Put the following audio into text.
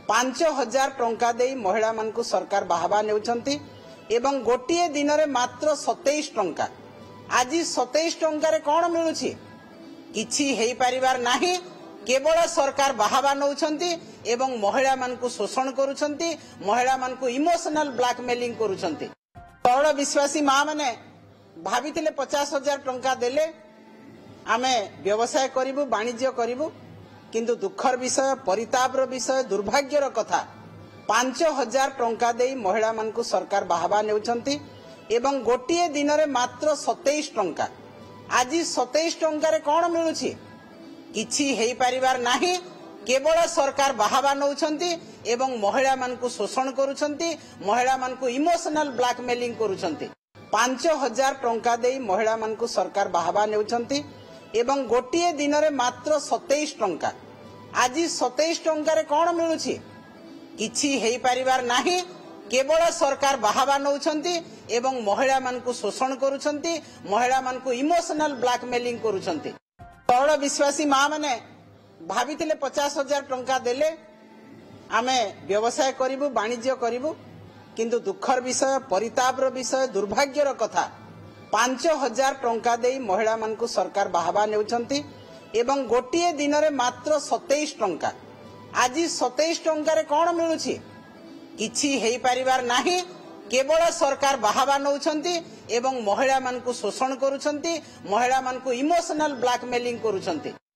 5,000 टंका दे महिला मानकु सरकार बाहबा नेउछंती एवं गोटे दिन में मात्र 27 टंका। आज 27 टंकार कौन मिलुछि किछि हेई परिवार नाही। केवल सरकार बाहबा नौछंती एवं महिला मानकु शोषण करुछंती, महिला मानकु इमोशनल ब्लैकमेलिंग करुछंती। तौड़ विश्वासी माँ माने भाविथिले 50,000 टंका देले आमे व्यवसाय करिवु, वाणिज्य करिवु, किंतु दुखर विषय, परितापर विषय, दुर्भाग्यर कथा 5,000 टंका दे महिला मानकु सरकार बाहबा नेउछंती एवं गोटे दिन में मात्र 27 टंका। आज 27 टंकार कौन मिलुछि किछि हेई परिवार नाही। केवल सरकार बाहबा नौछंती एवं महिला मानकु शोषण करुछंती, महिला मानकु इमोशनल ब्लैकमेलिंग करुछंती। 5,000 टंका दे महिला मानकु सरकार बाहबा नेउछंती एवं गोटे दिन में मात्र 27 टंका। आज 27 टंकार कौन मिलुछि किछि हेई परिवार नाही। केवल सरकार बाहबा नौछंती एवं महिला मानकु शोषण करुछंती, महिला मानकु इमोशनल ब्लैकमेलिंग करुछंती। तौड़ विश्वासी माँ माने भाविथिले 50,000 टंका देले आमे व्यवसाय करिवु, वाणिज्य करिवु, किंतु दुखर विषय, परितापर विषय, दुर्भाग्यर कथा 5,000 टंका दे महिला मानकु सरकार बाहबा नेउछंती एवं गोटे दिन में मात्र 27 टंका। आज 27 टंकार कौन मिलुछि किछि हेई परिवार नाही। केवल सरकार बाहबा नौछंती एवं महिला मानकु शोषण करुछंती, महिला मानकु इमोशनल ब्लैकमेलिंग करुछंती।